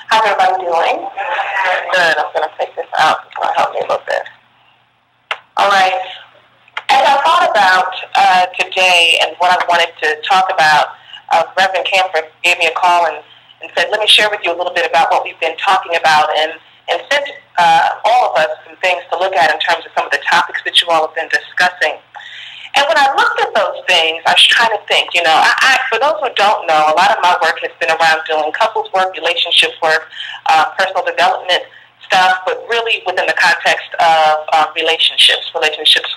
How's everybody doing? Good. I'm going to take this out. It's going to help me a little bit. All right. As I thought about today and what I wanted to talk about, Reverend Camper gave me a call and said, let me share with you a little bit about what we've been talking about and sent all of us some things to look at in terms of some of the topics that you all have been discussing. And when I looked at those things, I was trying to think, for those who don't know, a lot of my work has been around doing couples work, relationship work, personal development stuff, but really within the context of relationships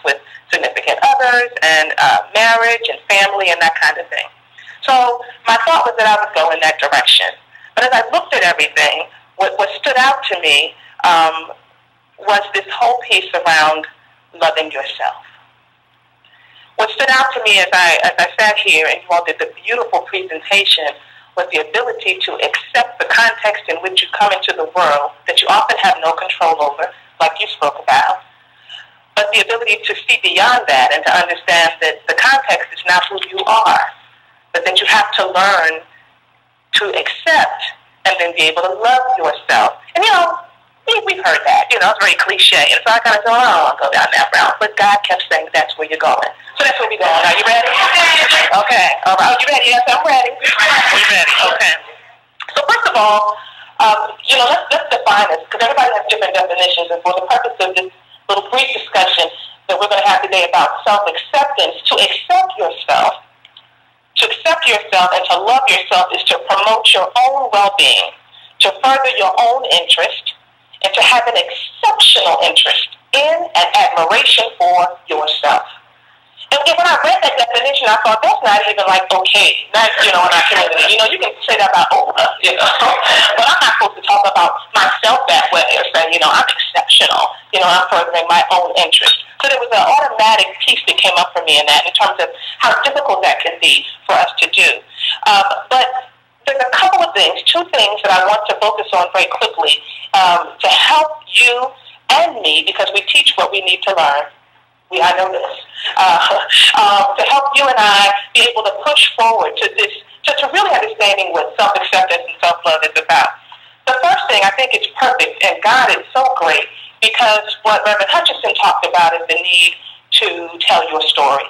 with significant others and marriage and family and that kind of thing. So my thought was that I would go in that direction. But as I looked at everything, what stood out to me was this whole piece around loving yourself. What stood out to me as I sat here and you all did the beautiful presentation was the ability to accept the context in which you come into the world that you often have no control over, like you spoke about, but the ability to see beyond that and to understand that the context is not who you are, but that you have to learn to accept and then be able to love yourself. And we've heard that, it's very cliche. And so I kind of said, I don't want to go down that route. But God kept saying, that's where you're going. So that's where we're going. Are you ready? Okay. All right. Are you ready? Yes, I'm ready. We're ready. Okay. So first of all, let's define this, because everybody has different definitions. And for the purpose of this little brief discussion that we're going to have today about self-acceptance, to accept yourself and to love yourself is to promote your own well-being, to further your own interest, and to have an exceptional interest in and admiration for yourself. And when I read that definition, I thought, that's not even okay, not, in our community. You can say that about Oprah, but I'm not supposed to talk about myself that way or say, I'm exceptional, I'm furthering my own interest. So there was an automatic piece that came up for me in that in terms of how difficult that can be for us to do. But there's a couple of things, two things that I want to focus on very quickly to help you and me, because we teach what we need to learn. I know this. To help you and I be able to push forward to this, to really understanding what self-acceptance and self-love is about. The first thing, I think it's perfect, and God is so great, because what Reverend Hutchinson talked about is the need to tell your story,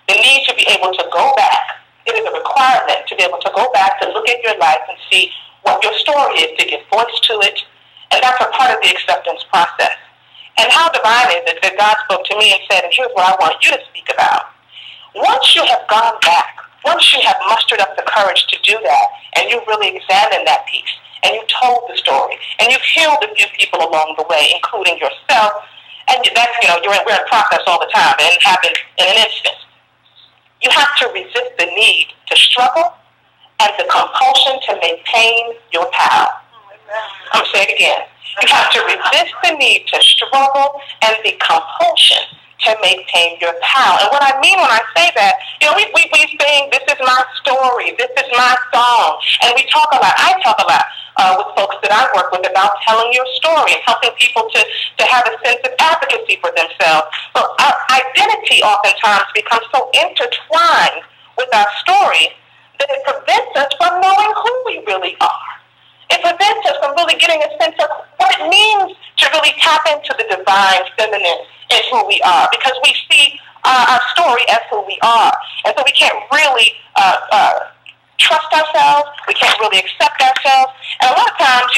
the need to be able to go back. It is a requirement to be able to go back, to look at your life and see what your story is, to give voice to it. And that's a part of the acceptance process. And how divine is it that God spoke to me and said, and here's what I want you to speak about. Once you have gone back, once you have mustered up the courage to do that, and you really examined that piece, and you told the story, and you've healed a few people along the way, including yourself, and that's, we're in process all the time, and it happens in an instant. You have to resist the need to struggle and the compulsion to maintain your power. I'm going to say it again. You have to resist the need to struggle and the compulsion to maintain your power. And what I mean when I say that, we sing, this is my story, this is my song. And we talk a lot, I talk a lot with folks that I work with about telling your story and helping people to have a sense of advocacy for themselves. But our identity oftentimes becomes so intertwined with our story that it prevents us from knowing who we really are. It prevents us from really getting a sense of what it means to really tap into the divine feminine in who we are, because we see our story as who we are. And so we can't really trust ourselves. We can't really accept ourselves. And a lot of times,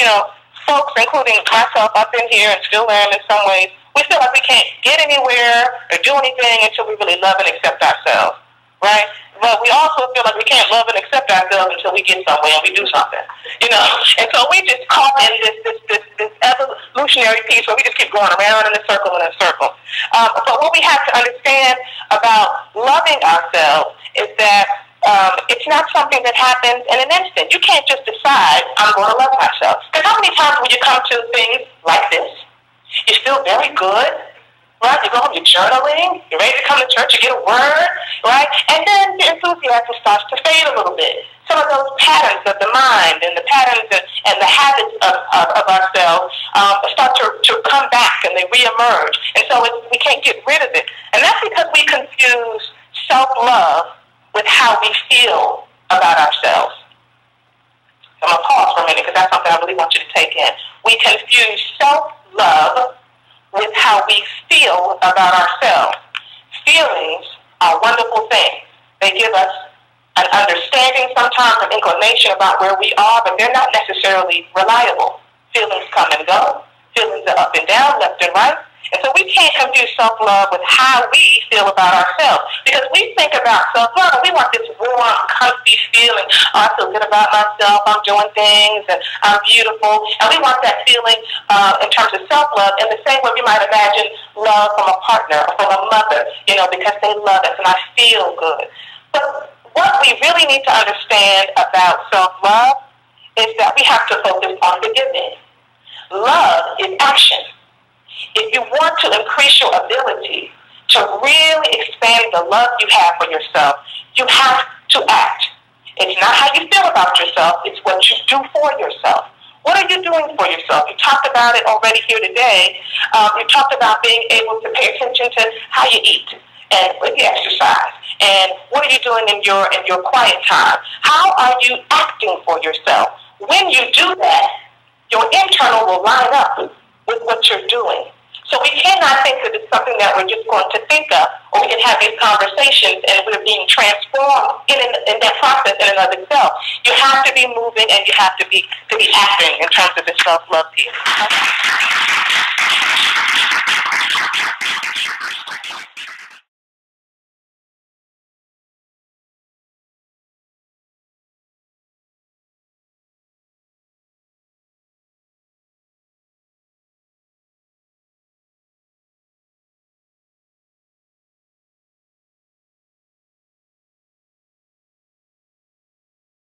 folks, including myself, I've been here and still am in some ways, we feel like we can't get anywhere or do anything until we really love and accept ourselves, right? But we also feel like we can't love and accept ourselves until we get somewhere and we do something, And so we just caught in this evolutionary piece where we just keep going around in a circle and a circle. But what we have to understand about loving ourselves is that it's not something that happens in an instant. You can't just decide, I'm going to love myself. Because how many times when you come to things like this, you feel very good, right? You go home, you're journaling, you're ready to come to church, you get a word, right? And then your enthusiasm starts to fade a little bit. Some of those patterns of the mind and the patterns and the habits of ourselves start to come back and they reemerge. And so we can't get rid of it. And that's because we confuse self-love with how we feel about ourselves. I'm going to pause for a minute because that's something I really want you to take in. We confuse self-love with how we feel about ourselves. Feelings are wonderful things. They give us an understanding, sometimes an inclination about where we are, but they're not necessarily reliable. Feelings come and go. Feelings are up and down, left and right. And so we can't confuse self-love with how we feel about ourselves. Because we think about self-love, and we want this warm, comfy feeling. Oh, I feel good about myself. I'm doing things, and I'm beautiful. And we want that feeling in terms of self-love in the same way we might imagine love from a partner or from a mother, because they love us and I feel good. But what we really need to understand about self-love is that we have to focus on forgiving. Love is action. If you want to increase your ability to really expand the love you have for yourself, you have to act. It's not how you feel about yourself, it's what you do for yourself. What are you doing for yourself? You talked about it already here today. You talked about being able to pay attention to how you eat and when you exercise. And what are you doing in your quiet time? How are you acting for yourself? When you do that, your internal will line up with what you're doing. So we cannot think that it's something that we're just going to think of, or we can have these conversations and we're being transformed in that process in and of itself. You have to be moving and you have to be acting in terms of the self-love piece.